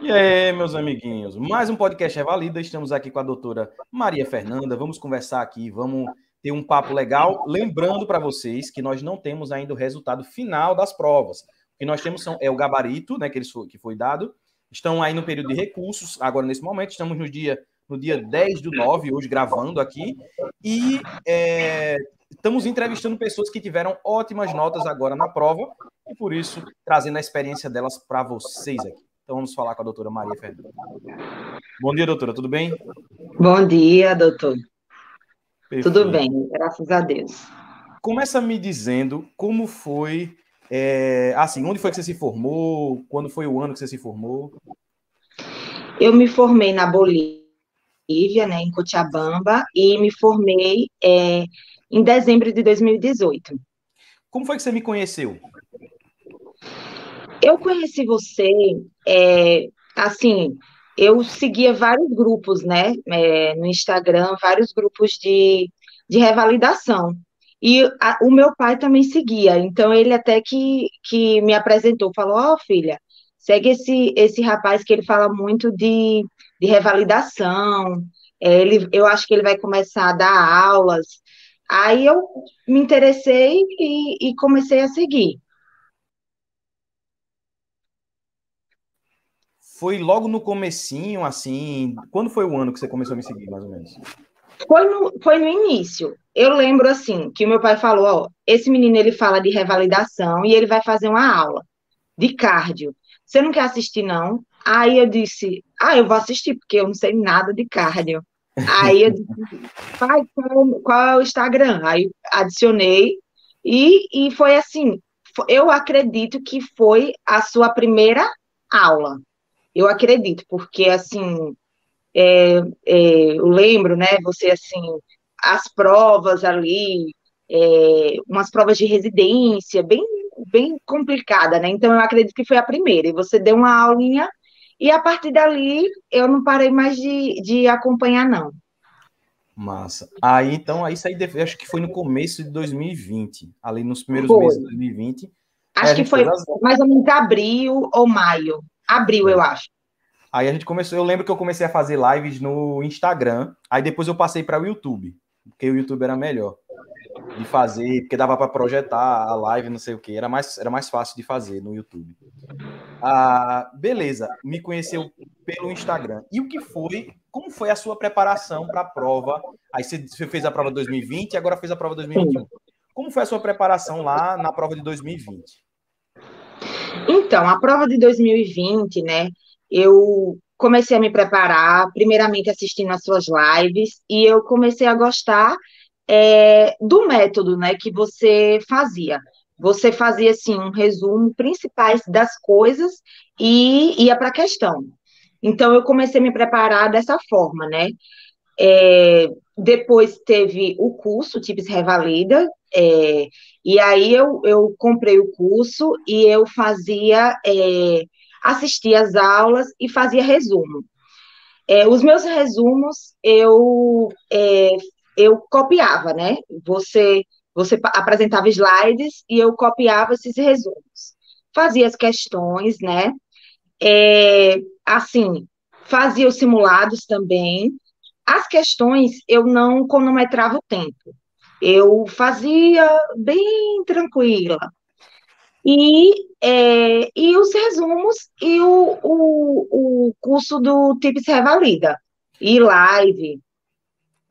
E aí, meus amiguinhos, mais um podcast Revalida. Estamos aqui com a doutora Maria Fernanda. Vamos conversar aqui, vamos ter um papo legal. Lembrando para vocês que nós não temos ainda o resultado final das provas. O que nós temos é o gabarito, né, que foi dado. Estão aí no período de recursos, agora nesse momento. Estamos no dia 10/9, hoje gravando aqui. E estamos entrevistando pessoas que tiveram ótimas notas agora na prova e, por isso, trazendo a experiência delas para vocês aqui. Então vamos falar com a doutora Maria Fernanda. Bom dia, doutora, tudo bem? Bom dia, doutor. Tudo Perfeito. bem, graças a Deus. Começa me dizendo como foi, onde foi que você se formou, quando foi o ano que você se formou? Eu me formei na Bolívia, né, em Cochabamba, e me formei em dezembro de 2018. Como foi que você me conheceu? Eu conheci você, assim, eu seguia vários grupos, né, no Instagram, vários grupos de revalidação. E o meu pai também seguia, então ele até que me apresentou, falou, ó, filha, segue esse rapaz que ele fala muito de revalidação, eu acho que ele vai começar a dar aulas. Aí eu me interessei e comecei a seguir. Foi logo no comecinho, assim, quando foi o ano que você começou a me seguir, mais ou menos? Foi no início. Eu lembro assim que o meu pai falou, ó, esse menino ele fala de revalidação e ele vai fazer uma aula de cardio. Você não quer assistir não? Aí eu disse, eu vou assistir porque eu não sei nada de cardio. Aí eu disse, pai, qual é o Instagram? Aí adicionei e foi assim. Eu acredito que foi a sua primeira aula. Eu acredito, porque assim eu lembro, né, você assim, as provas ali, umas provas de residência, bem complicada, né? Então eu acredito que foi a primeira. E você deu uma aulinha e a partir dali eu não parei mais de acompanhar, não. Massa. Aí, então, isso aí, acho que foi no começo de 2020, ali nos primeiros meses Foi. de 2020. Aí a Acho que gente fez foi as. mais ou menos abril ou maio. Abril, eu acho. Aí a gente começou, eu lembro que eu comecei a fazer lives no Instagram, aí depois eu passei para o YouTube, porque o YouTube era melhor de fazer, porque dava para projetar a live, não sei o que, era mais fácil de fazer no YouTube. Ah, beleza, me conheceu pelo Instagram. E como foi a sua preparação para a prova? Aí você fez a prova de 2020 e agora fez a prova de Sim. 2021. Como foi a sua preparação lá na prova de 2020? Então, a prova de 2020, né? Eu comecei a me preparar, primeiramente assistindo as suas lives, e eu comecei a gostar do método, né, que você fazia. Você fazia, assim, um resumo principais das coisas e ia para a questão. Então, eu comecei a me preparar dessa forma, né? Depois teve o curso TIPS Revalida, e aí eu comprei o curso e eu assistia às aulas e fazia resumo. Os meus resumos eu copiava, né? Você apresentava slides e eu copiava esses resumos. Fazia as questões, né? Assim, fazia os simulados também. As questões eu não cronometrava o tempo. Eu fazia bem tranquila. E os resumos e o curso do TIPS Revalida. E live.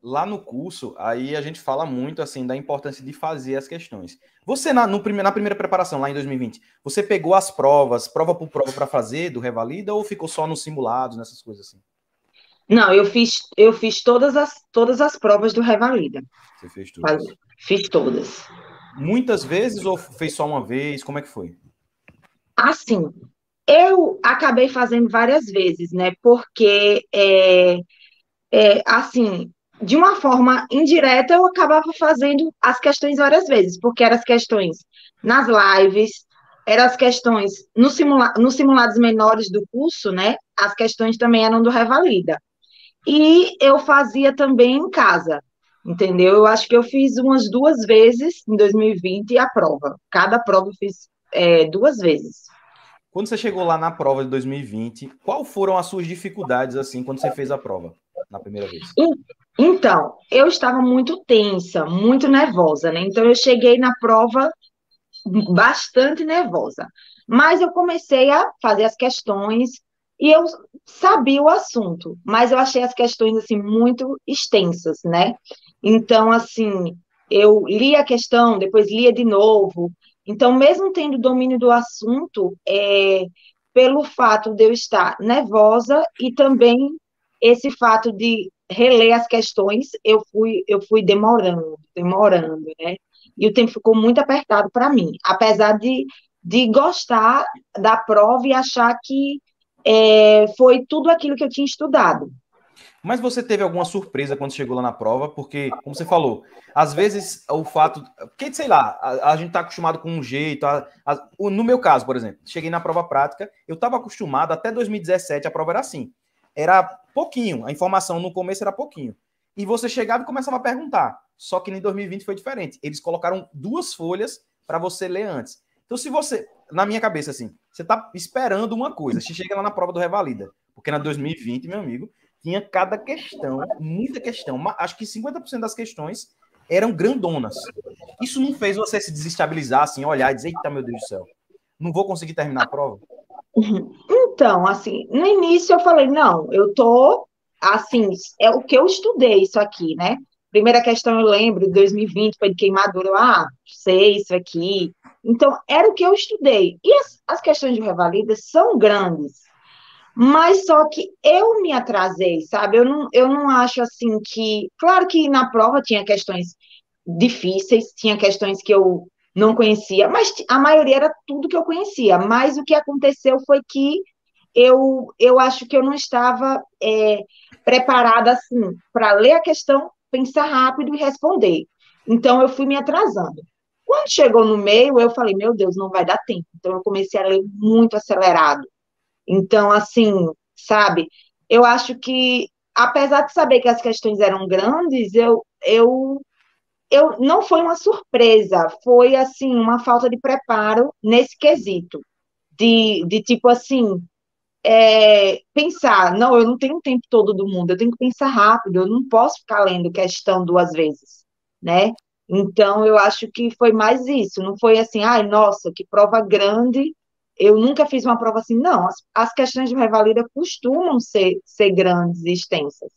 Lá no curso, aí a gente fala muito assim da importância de fazer as questões. Você, na primeira preparação, lá em 2020, você pegou as provas, prova por prova, para fazer do Revalida ou ficou só nos simulados, nessas coisas assim? Não, eu fiz todas as provas do Revalida. Você fez todas. Fiz todas. Muitas vezes ou fez só uma vez? Como é que foi? Assim, eu acabei fazendo várias vezes, né? Porque assim, de uma forma indireta, eu acabava fazendo as questões várias vezes, porque eram as questões nas lives, eram as questões nos simulados menores do curso, né? As questões também eram do Revalida. E eu fazia também em casa, entendeu? Eu acho que eu fiz umas 2 vezes em 2020 a prova. Cada prova eu fiz 2 vezes. Quando você chegou lá na prova de 2020, qual foram as suas dificuldades, assim, quando você fez a prova na primeira vez? Então, eu estava muito tensa, muito nervosa, né? Então, eu cheguei na prova bastante nervosa. Mas eu comecei a fazer as questões e eu sabia o assunto, mas eu achei as questões assim muito extensas, né? Então, assim, eu li a questão, depois lia de novo. Então, mesmo tendo domínio do assunto, pelo fato de eu estar nervosa e também esse fato de reler as questões, eu fui demorando, né? E o tempo ficou muito apertado para mim, apesar de gostar da prova e achar que foi tudo aquilo que eu tinha estudado. Mas você teve alguma surpresa quando chegou lá na prova? Porque, como você falou, às vezes o fato. Porque, sei lá, a gente está acostumado com um jeito. No meu caso, por exemplo, cheguei na prova prática, eu estava acostumado, até 2017 a prova era assim. Era pouquinho, a informação no começo era pouquinho. E você chegava e começava a perguntar. Só que em 2020 foi diferente. Eles colocaram 2 folhas para você ler antes. Então, se você, na minha cabeça, assim, você está esperando uma coisa, você chega lá na prova do Revalida. Porque na 2020, meu amigo, tinha cada questão, muita questão. Acho que 50% das questões eram grandonas. Isso não fez você se desestabilizar, assim, olhar e dizer, eita, meu Deus do céu, não vou conseguir terminar a prova? Então, assim, no início eu falei, não, eu tô, assim, é o que eu estudei isso aqui, né? Primeira questão eu lembro, de 2020, foi de queimadura, sei isso aqui. Então, era o que eu estudei. E as questões de revalida são grandes, mas só que eu me atrasei, sabe? Eu não acho assim que. Claro que na prova tinha questões difíceis, tinha questões que eu não conhecia, mas a maioria era tudo que eu conhecia. Mas o que aconteceu foi que eu acho que eu não estava preparada assim para ler a questão, pensar rápido e responder. Então eu fui me atrasando. Quando chegou no meio, eu falei, meu Deus, não vai dar tempo. Então eu comecei a ler muito acelerado. Então, assim, sabe, eu acho que, apesar de saber que as questões eram grandes, eu não foi uma surpresa, foi, assim, uma falta de preparo nesse quesito, de tipo assim, pensar, não, eu não tenho o tempo todo do mundo, eu tenho que pensar rápido, eu não posso ficar lendo questão 2 vezes, né? Então, eu acho que foi mais isso, não foi assim, ai, nossa, que prova grande, eu nunca fiz uma prova assim, não, as questões de revalida costumam ser grandes e extensas.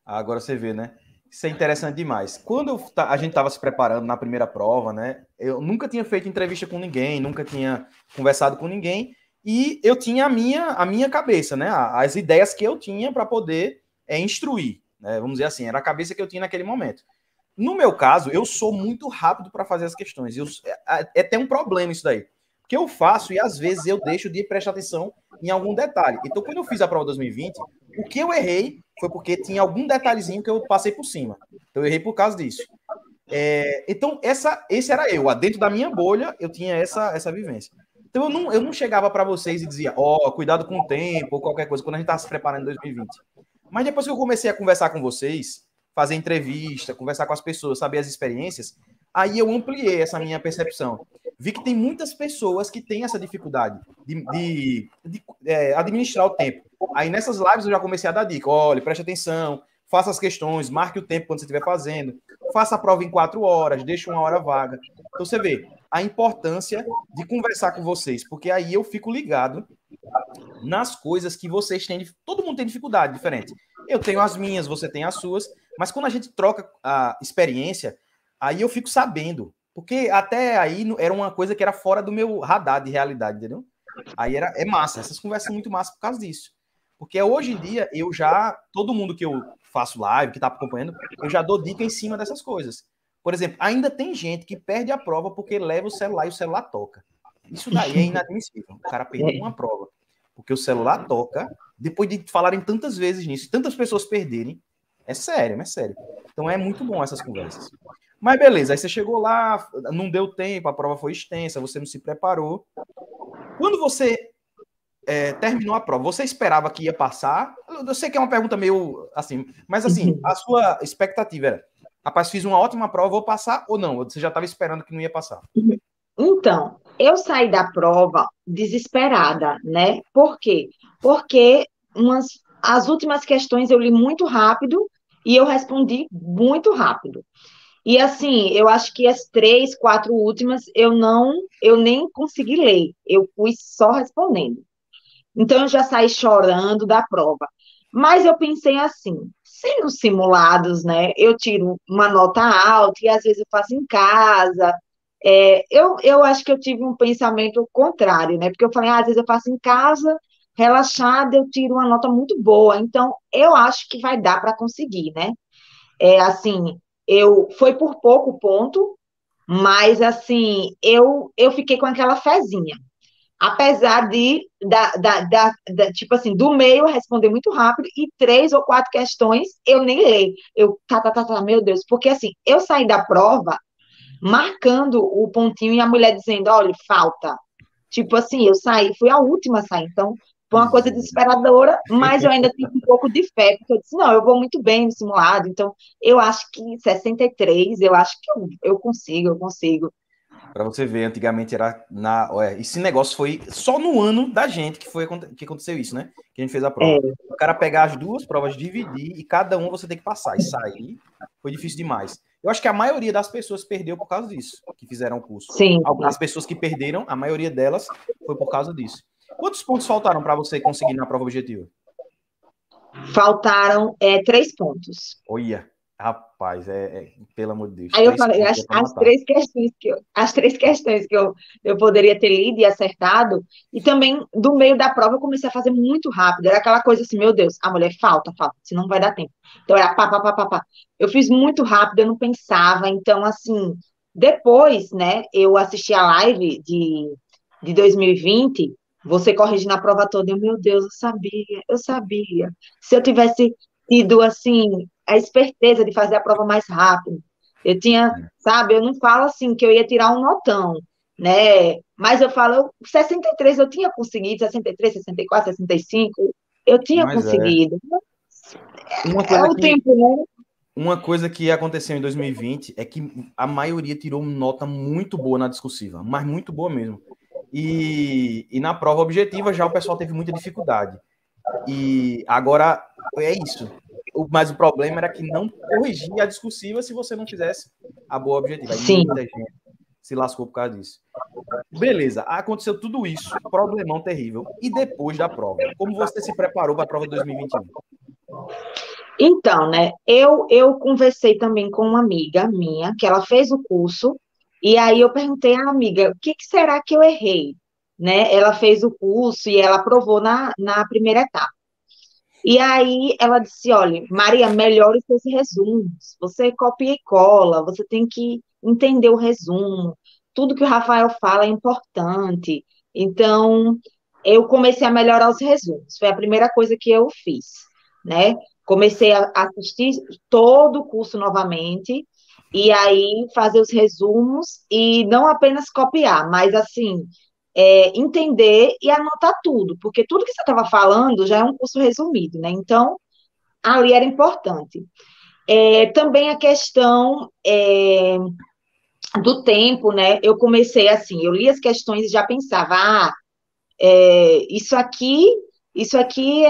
Agora você vê, né? Isso é interessante demais. Quando a gente estava se preparando na primeira prova, né? Eu nunca tinha feito entrevista com ninguém, nunca tinha conversado com ninguém, e eu tinha a minha cabeça, né? As ideias que eu tinha para poder instruir, né? Vamos dizer assim, era a cabeça que eu tinha naquele momento. No meu caso, eu sou muito rápido para fazer as questões. É até um problema isso daí. Porque eu faço e às vezes eu deixo de prestar atenção em algum detalhe. Então, quando eu fiz a prova 2020, o que eu errei foi porque tinha algum detalhezinho que eu passei por cima. Então, eu errei por causa disso. Então, esse era eu. Dentro da minha bolha, eu tinha essa vivência. Então, eu não chegava para vocês e dizia, cuidado com o tempo, ou qualquer coisa, quando a gente estava se preparando em 2020. Mas depois que eu comecei a conversar com vocês, fazer entrevista, conversar com as pessoas, saber as experiências, aí eu ampliei essa minha percepção. Vi que tem muitas pessoas que têm essa dificuldade de administrar o tempo. Aí nessas lives eu já comecei a dar dica. Olha, preste atenção, faça as questões, marque o tempo quando você estiver fazendo, faça a prova em 4 horas, deixe 1 hora vaga. Então você vê a importância de conversar com vocês, porque aí eu fico ligado nas coisas que vocês têm. Todo mundo tem dificuldade diferente. Eu tenho as minhas, você tem as suas, mas quando a gente troca a experiência, aí eu fico sabendo. Porque até aí era uma coisa que era fora do meu radar de realidade, entendeu? Aí é massa, essas conversas são muito massa por causa disso. Porque hoje em dia, todo mundo que eu faço live, que tá acompanhando, eu já dou dica em cima dessas coisas. Por exemplo, ainda tem gente que perde a prova porque leva o celular e o celular toca. Isso daí é inadmissível. O cara perder uma prova porque o celular toca, depois de falarem tantas vezes nisso, tantas pessoas perderem, é sério, é sério. Então é muito bom essas conversas. Mas beleza, aí você chegou lá, não deu tempo, a prova foi extensa, você não se preparou. Quando você terminou a prova, você esperava que ia passar? Eu sei que é uma pergunta meio assim, mas assim, a sua expectativa era, rapaz, fiz uma ótima prova, vou passar ou não? Você já estava esperando que não ia passar? Então, Eu saí da prova desesperada, né? Por quê? Porque as últimas questões eu li muito rápido e eu respondi muito rápido. E assim, eu acho que as 3, 4 últimas eu nem consegui ler. Eu fui só respondendo. Então eu já saí chorando da prova. Mas eu pensei assim, se nos simulados, né, eu tiro uma nota alta e às vezes eu faço em casa. Eu acho que eu tive um pensamento contrário, né? Porque eu falei, às vezes eu faço em casa, relaxada, eu tiro uma nota muito boa. Então, eu acho que vai dar para conseguir, né? Assim, foi por pouco ponto, mas assim, eu fiquei com aquela fezinha. Apesar tipo assim, do meio eu responder muito rápido e 3 ou 4 questões eu nem leio. Meu Deus, porque assim, eu saí da prova marcando o pontinho e a mulher dizendo, olha, falta. Tipo assim, eu saí, fui a última a sair, então foi uma coisa Jesus. desesperadora, mas eu ainda tive um pouco de fé, porque eu disse, não, eu vou muito bem no simulado, então eu acho que 63, eu acho que eu consigo, eu consigo. Para você ver, antigamente era olha, esse negócio foi só no ano da gente que aconteceu isso, né? Que a gente fez a prova. É, O cara pegar as duas provas, dividir e cada um você tem que passar e sair, foi difícil demais. Eu acho que a maioria das pessoas perdeu por causa disso, que fizeram o curso. sim, As pessoas que perderam, a maioria delas foi por causa disso. Quantos pontos faltaram para você conseguir na prova objetiva? faltaram 3 pontos. Olha, rapaz, pelo amor de Deus, Aí eu 3 falei, pontos é para as matar. 3 questões as 3 questões que eu poderia ter lido e acertado, e também do meio da prova eu comecei a fazer muito rápido. Era aquela coisa assim, meu Deus, a mulher falta, senão não vai dar tempo. Então era pá, pá, pá, pá, pá. Eu fiz muito rápido, eu não pensava. Então, assim, depois, né, eu assisti a live de 2020, você corrigindo a prova toda, meu Deus, eu sabia, eu sabia. Se eu tivesse tido, assim, a esperteza de fazer a prova mais rápido, eu tinha, sabe, eu não falo assim que eu ia tirar um notão, né? Mas eu falo, 63 eu tinha conseguido, 63, 64, 65, eu tinha Mas conseguido. uma É coisa o que tempo, né? Uma coisa que aconteceu em 2020 é que a maioria tirou nota muito boa na discursiva, mas muito boa mesmo. E na prova objetiva já o pessoal teve muita dificuldade. E agora é isso. Mas o problema era que não corrigia a discursiva se você não fizesse a boa objetiva. Aí Sim. muita gente se lascou por causa disso. Beleza, aconteceu tudo isso, problemão terrível. E depois da prova? Como você se preparou para a prova de 2021? Então, né, eu conversei também com uma amiga minha, que ela fez o curso, e aí eu perguntei à amiga, o que será que eu errei? Né? Ela fez o curso e ela aprovou na primeira etapa. E aí ela disse, olha, Maria, melhore seus resumos. Você copia e cola, você tem que entender o resumo. Tudo que o Rafael fala é importante. Então, eu comecei a melhorar os resumos. Foi a primeira coisa que eu fiz, né? Comecei a assistir todo o curso novamente e aí fazer os resumos e não apenas copiar, mas assim, entender e anotar tudo, porque tudo que você estava falando já é um curso resumido, né? Então, ali era importante. Também a questão do tempo, né? Eu comecei assim, eu li as questões e já pensava, isso aqui, isso aqui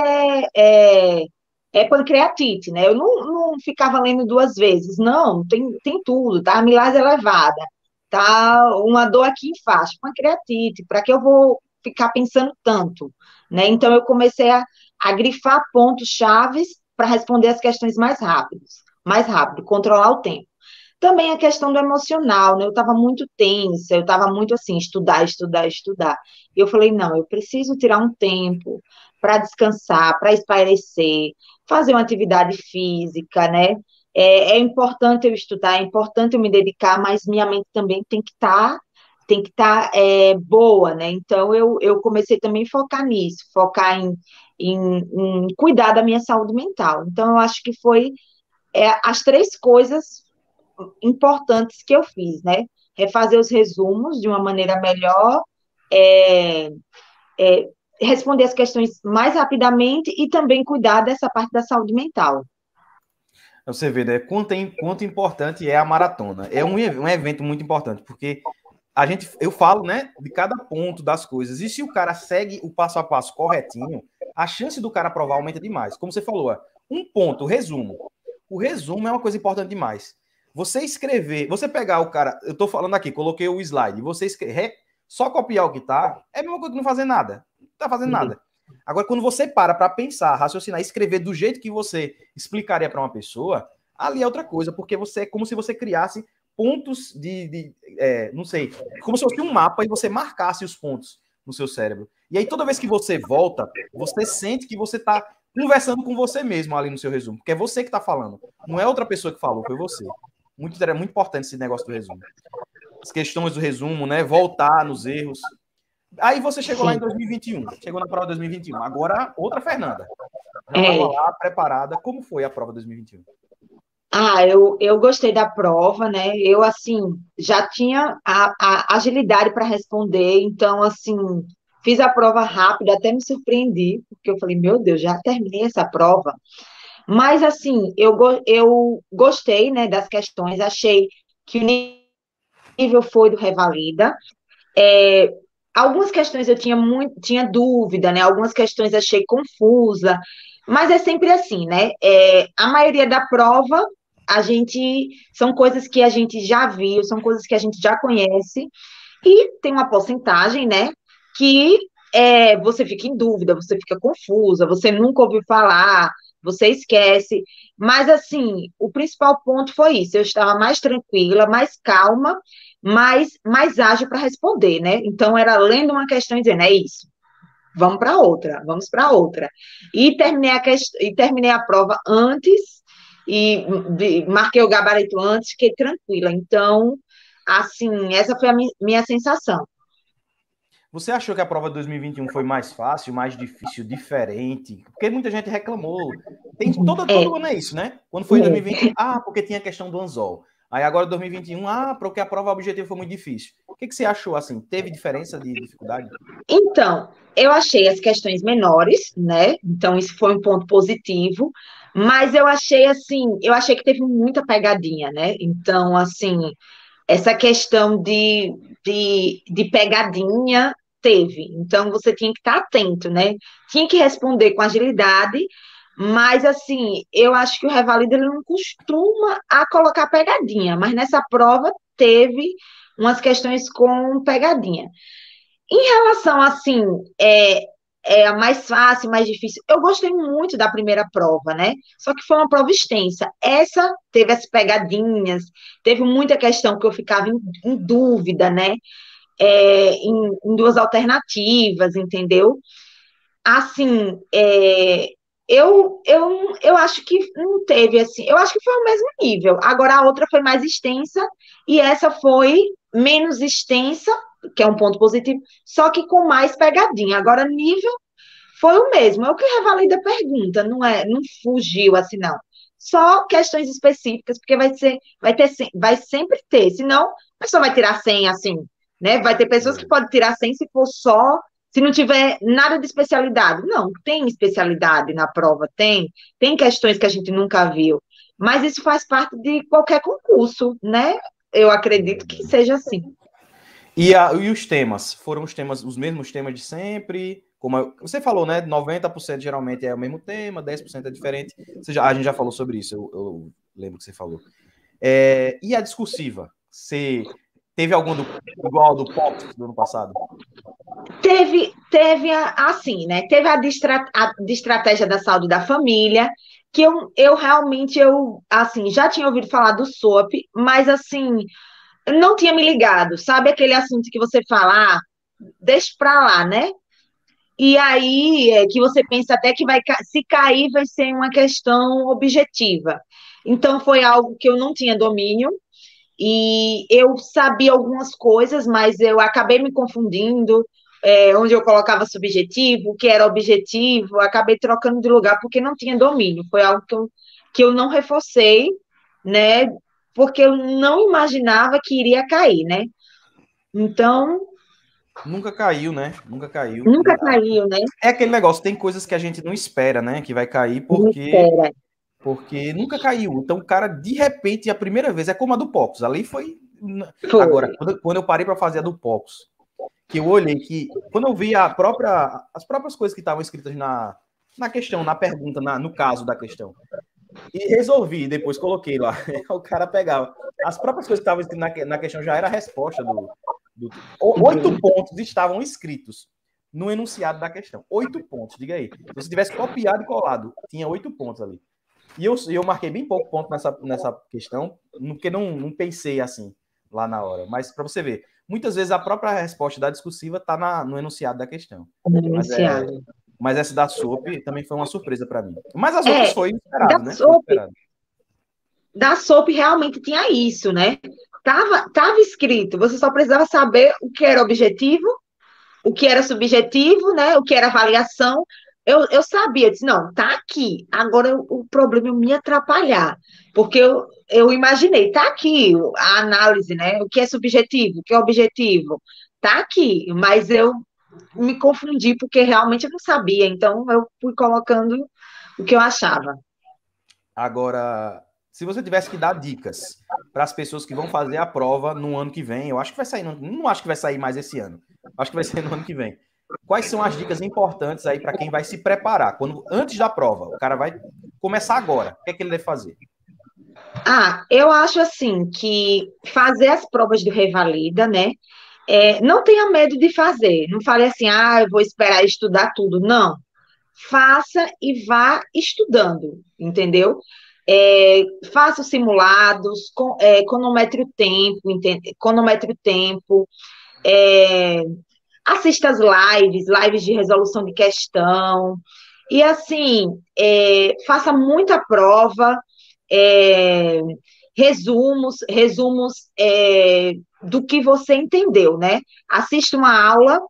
é pancreatite, né? Eu não ficava lendo 2 vezes, não, tem tudo, tá? Amilase elevada, tá? Uma dor aqui em faixa, pancreatite, para que eu vou ficar pensando tanto, né? Então eu comecei a grifar pontos chaves para responder as questões mais rápido, controlar o tempo. Também a questão do emocional, né? Eu estava muito tensa, eu estava muito assim, estudar, estudar, estudar. E eu falei, não, eu preciso tirar um tempo para descansar, para espairecer, fazer uma atividade física, né? É importante eu estudar, é importante eu me dedicar, mas minha mente também tem que estar boa, né? Então eu comecei também a focar nisso, focar em cuidar da minha saúde mental. Então eu acho que foi as 3 coisas importantes que eu fiz, né? Refazer os resumos de uma maneira melhor, é, é, responder as questões mais rapidamente e também cuidar dessa parte da saúde mental. Você vê, né? Quanto importante é a maratona. É um evento muito importante, porque eu falo, né, de cada ponto das coisas. E se o cara segue o passo a passo corretinho, a chance do cara aprovar aumenta demais. Como você falou, um ponto, o resumo. O resumo é uma coisa importante demais. Você escrever, você pegar o cara, eu tô falando aqui, coloquei o slide, você escrever, só copiar o que tá, é a mesma coisa que não fazer nada. Não tá fazendo nada. Agora, quando você para pensar, raciocinar, escrever do jeito que você explicaria para uma pessoa, ali é outra coisa, porque você é como se você criasse pontos não sei, como se fosse um mapa e você marcasse os pontos no seu cérebro. E aí, toda vez que você volta, você sente que você está conversando com você mesmo ali no seu resumo, porque é você que está falando, não é outra pessoa que falou, foi você. Muito importante esse negócio do resumo. As questões do resumo, né? Voltar nos erros. Aí você chegou lá em 2021, chegou na prova de 2021. Agora, outra Fernanda. Já estava lá, preparada. Como foi a prova de 2021? Eu gostei da prova, né? Eu, assim, já tinha a agilidade para responder, então, assim, fiz a prova rápida, até me surpreendi, porque eu falei, meu Deus, já terminei essa prova. Mas, assim, eu gostei, né, das questões, achei que o nível foi do Revalida. Algumas questões eu tinha dúvida, né? Algumas questões achei confusa, mas é sempre assim, né? A maioria da prova, são coisas que a gente já viu, são coisas que a gente já conhece, e tem uma porcentagem, né? Que você fica em dúvida, você fica confusa, você nunca ouviu falar, você esquece. Mas, assim, o principal ponto foi isso. Eu estava mais tranquila, mais calma, mais ágil para responder, né? Então, era lendo uma questão e dizendo, é isso. Vamos para outra, vamos para outra. E terminei a prova antes, marquei o gabarito antes, fiquei tranquila. Então, assim, essa foi a minha sensação. Você achou que a prova de 2021 foi mais fácil, mais difícil, diferente? Porque muita gente reclamou. Todo ano é isso, né? Quando foi em 2020, porque tinha a questão do anzol. Aí agora 2021, porque a prova objetiva foi muito difícil. O que você achou, assim? Teve diferença de dificuldade? Então, eu achei as questões menores, né? Então, isso foi um ponto positivo. Mas eu achei que teve muita pegadinha, né? Então, assim, essa questão de pegadinha teve. Então, você tinha que estar atento, né? Tinha que responder com agilidade, mas, assim, eu acho que o Revalida ele não costuma a colocar pegadinha, mas nessa prova teve umas questões com pegadinha. Em relação, assim, a mais fácil, mais difícil, eu gostei muito da primeira prova, né? Só que foi uma prova extensa. Essa teve as pegadinhas, teve muita questão que eu ficava em dúvida, né? Em duas alternativas, entendeu? Assim, eu acho que não teve, assim, eu acho que foi o mesmo nível. Agora a outra foi mais extensa e essa foi menos extensa, que é um ponto positivo, só que com mais pegadinha. Agora, nível foi o mesmo, é o que revalida a pergunta, não fugiu assim, não. Só questões específicas, porque vai sempre ter, senão a pessoa vai tirar 100 assim, né? Vai ter pessoas que podem tirar 100 se não tiver nada de especialidade. Não, tem especialidade na prova, tem questões que a gente nunca viu, mas isso faz parte de qualquer concurso, né? Eu acredito que seja assim. E os temas? Foram os mesmos temas de sempre? Como você falou, né? 90% geralmente é o mesmo tema, 10% é diferente. A gente já falou sobre isso, eu lembro que você falou. E a discursiva? Você teve algum igual ao do POP do ano passado? Teve assim, né? Teve a de estratégia da saúde da família, que eu realmente, assim, já tinha ouvido falar do SOAP, mas, assim, não tinha me ligado, sabe aquele assunto que você fala, deixa pra lá, né? E aí, que você pensa até que se cair, vai ser uma questão objetiva. Então, foi algo que eu não tinha domínio, e eu sabia algumas coisas, mas eu acabei me confundindo, onde eu colocava subjetivo, o que era objetivo, acabei trocando de lugar porque não tinha domínio. Foi algo que eu não reforcei, né? Porque eu não imaginava que iria cair, né? Então. Nunca caiu, né? Nunca caiu. Nunca caiu, né? É aquele negócio, tem coisas que a gente não espera, né? Que vai cair porque nunca caiu. Então, o cara, de repente, a primeira vez, é como a do Pocos. Ali foi Agora, quando eu parei para fazer a do POCUS, que eu olhei que, quando eu vi as próprias coisas que estavam escritas na questão, na pergunta, no caso da questão, e resolvi, depois coloquei lá, o cara pegava. As próprias coisas que estavam escritas na questão já era a resposta do 8 pontos estavam escritos no enunciado da questão. 8 pontos, diga aí. Se você tivesse copiado e colado, tinha 8 pontos ali. E eu marquei bem pouco ponto nessa questão, porque não pensei assim lá na hora. Mas para você ver, muitas vezes a própria resposta da discursiva está no enunciado da questão. No enunciado. Mas essa da SOP também foi uma surpresa para mim. Mas as outras foi inesperado, né? Da SOP realmente tinha isso, né? Tava escrito, você só precisava saber o que era objetivo, o que era subjetivo, né? O que era avaliação. Eu sabia, disse, não, tá aqui. Agora o problema é me atrapalhar, porque eu imaginei, tá aqui a análise, né? O que é subjetivo, o que é objetivo, tá aqui, mas eu me confundi porque realmente eu não sabia, então eu fui colocando o que eu achava. Agora, se você tivesse que dar dicas para as pessoas que vão fazer a prova no ano que vem, eu acho que vai sair, não acho que vai sair mais esse ano, acho que vai ser no ano que vem. Quais são as dicas importantes aí para quem vai se preparar? Antes da prova, o cara vai começar agora, o que é que ele deve fazer? Eu acho assim que fazer as provas do Revalida, né? Não tenha medo de fazer. Não fale assim, eu vou esperar estudar tudo. Não. Faça e vá estudando, entendeu? Faça os simulados, cronometre o tempo, cronometre o tempo, assista as lives de resolução de questão, e assim, faça muita prova, resumos do que você entendeu, né? Assista uma aula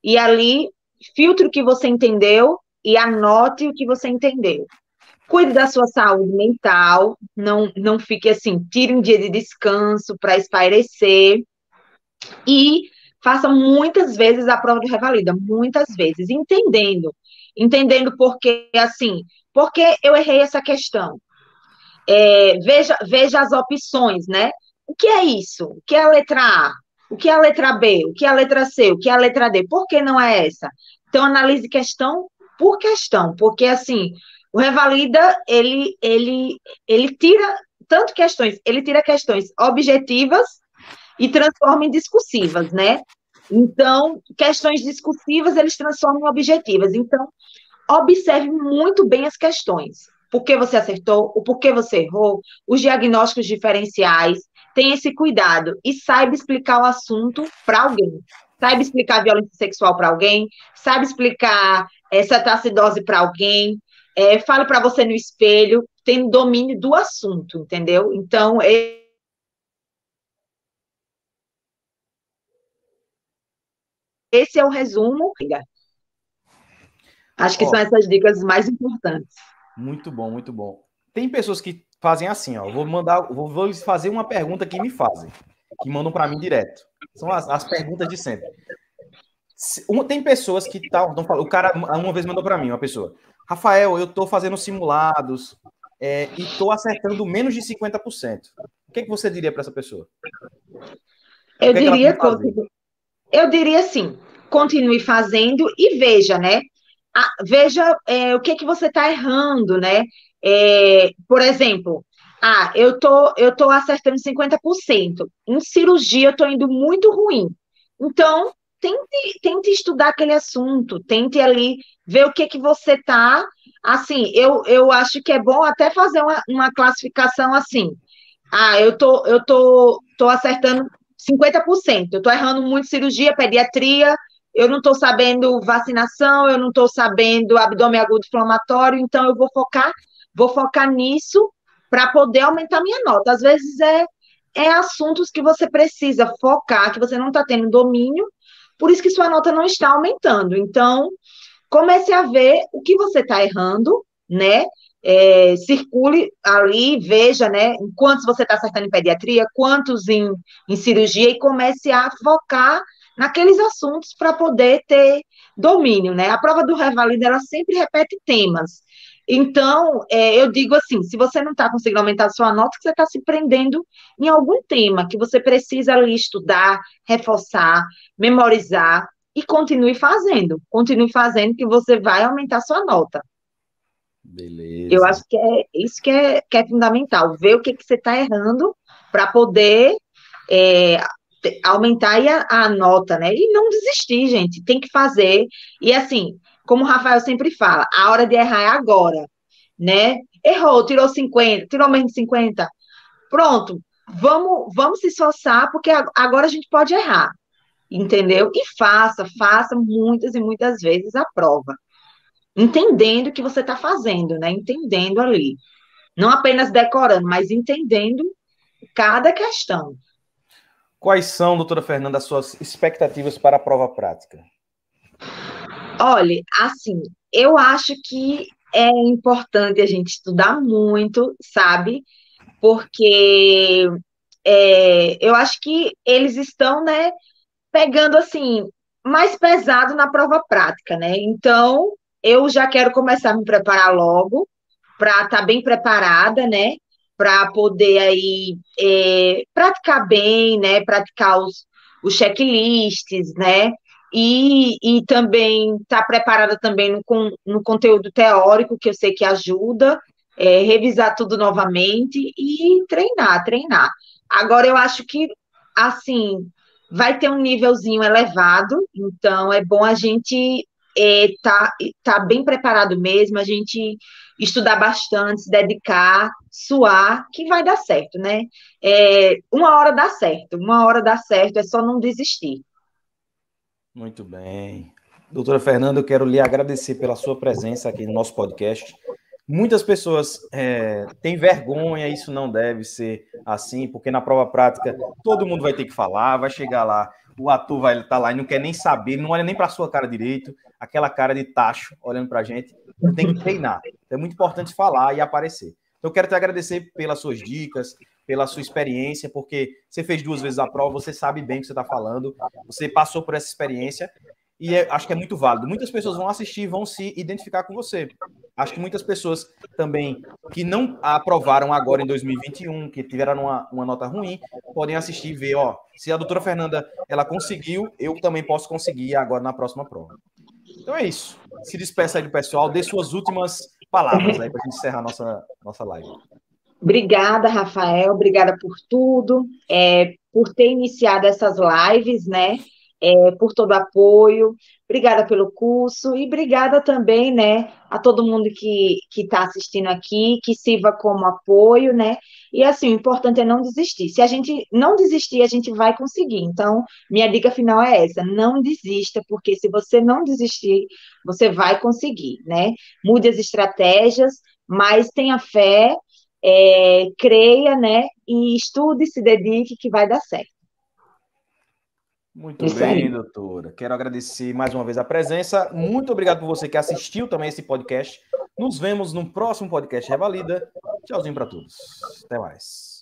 e ali filtre o que você entendeu e anote o que você entendeu. Cuide da sua saúde mental, não fique assim, tire um dia de descanso para espairecer e faça muitas vezes a prova de revalida, muitas vezes, entendendo porque eu errei essa questão. Veja as opções, né? O que é isso? O que é a letra A? O que é a letra B? O que é a letra C? O que é a letra D? Por que não é essa? Então, analise questão por questão, porque, assim, o Revalida, ele tira tanto questões, ele tira questões objetivas e transforma em discursivas, né? Então, questões discursivas, eles transformam em objetivas. Então, observe muito bem as questões. Por que você acertou, o porquê você errou, os diagnósticos diferenciais, tenha esse cuidado e saiba explicar o assunto para alguém. Saiba explicar violência sexual para alguém, saiba explicar cetacidose para alguém, fale para você no espelho, tem domínio do assunto, entendeu? Então, esse é o resumo. Acho que são essas dicas mais importantes. Muito bom, muito bom. Tem pessoas que fazem assim, ó. Vou fazer uma pergunta que me fazem, que mandam para mim direto. São as perguntas de sempre. Tem pessoas que o cara uma vez mandou para mim, uma pessoa. Rafael, eu estou fazendo simulados e estou acertando menos de 50%. O que você diria para essa pessoa? Eu diria assim, continue fazendo e veja, né? Veja o que você está errando, né? Por exemplo, eu tô acertando 50%. Em cirurgia, eu estou indo muito ruim. Então, tente estudar aquele assunto, tente ali ver o que você está. Assim, eu acho que é bom até fazer uma classificação assim. Eu tô acertando 50%. Eu estou errando muito cirurgia, pediatria, eu não estou sabendo vacinação, eu não estou sabendo abdômen agudo inflamatório, então eu vou focar nisso para poder aumentar minha nota. Às vezes é assuntos que você precisa focar, que você não está tendo domínio, por isso que sua nota não está aumentando. Então, comece a ver o que você está errando, né? Circule ali, veja, né? Quantos você está acertando em pediatria, quantos em cirurgia, e comece a focar naqueles assuntos para poder ter domínio, né? A prova do Revalida, ela sempre repete temas. Então, eu digo assim, se você não está conseguindo aumentar a sua nota, você está se prendendo em algum tema que você precisa ali estudar, reforçar, memorizar e continue fazendo que você vai aumentar a sua nota. Eu Beleza. acho que é isso que é fundamental, ver o que você está errando para poder é, aumentar aí a nota, né? E não desistir, gente, tem que fazer. E assim, como o Rafael sempre fala, a hora de errar é agora, né? Errou, tirou 50, tirou menos de 50, pronto, vamos se esforçar, porque agora a gente pode errar, entendeu? E faça muitas e muitas vezes a prova, entendendo o que você está fazendo, né? Entendendo ali. Não apenas decorando, mas entendendo cada questão. Quais são, doutora Fernanda, as suas expectativas para a prova prática? Olha, assim, eu acho que é importante a gente estudar muito, sabe? Porque eu acho que eles estão, né, pegando assim, mais pesado na prova prática, né? Então, eu já quero começar a me preparar logo para estar bem preparada, né? Para poder aí praticar bem, né? Praticar os checklists, né? E também estar preparada também no conteúdo teórico, que eu sei que ajuda, revisar tudo novamente e treinar. Agora, eu acho que, assim, vai ter um nívelzinho elevado, então é bom a gente tá bem preparado mesmo, a gente estudar bastante, se dedicar, suar, que vai dar certo, né? Uma hora dá certo, é só não desistir. Muito bem. Doutora Fernanda, eu quero lhe agradecer pela sua presença aqui no nosso podcast. Muitas pessoas têm vergonha, isso não deve ser assim, porque na prova prática todo mundo vai ter que falar, vai chegar lá, o ator vai estar lá e não quer nem saber, não olha nem para a sua cara direito, aquela cara de tacho olhando para a gente. Então tem que treinar. Então é muito importante falar e aparecer. Então eu quero te agradecer pelas suas dicas, pela sua experiência, porque você fez 2 vezes a prova, você sabe bem o que você está falando, você passou por essa experiência e acho que é muito válido. Muitas pessoas vão assistir e vão se identificar com você. Acho que muitas pessoas também que não aprovaram agora em 2021, que tiveram uma nota ruim, podem assistir e ver, ó, se a doutora Fernanda ela conseguiu, eu também posso conseguir agora na próxima prova. Então é isso. Se despeça aí do pessoal, dê suas últimas palavras aí para a gente encerrar nossa live. Obrigada, Rafael, obrigada por tudo, por ter iniciado essas lives, né? Por todo o apoio, obrigada pelo curso e obrigada também, né, a todo mundo que está assistindo aqui, que sirva como apoio, né? E assim, o importante é não desistir. Se a gente não desistir, a gente vai conseguir. Então, minha dica final é essa: não desista, porque se você não desistir, você vai conseguir, né? Mude as estratégias, mas tenha fé, creia, né? E estude, se dedique, que vai dar certo. Muito Isso aí. bem, doutora. Quero agradecer mais uma vez a presença. Muito obrigado por você que assistiu também esse podcast. Nos vemos no próximo podcast Revalida. Tchauzinho para todos. Até mais.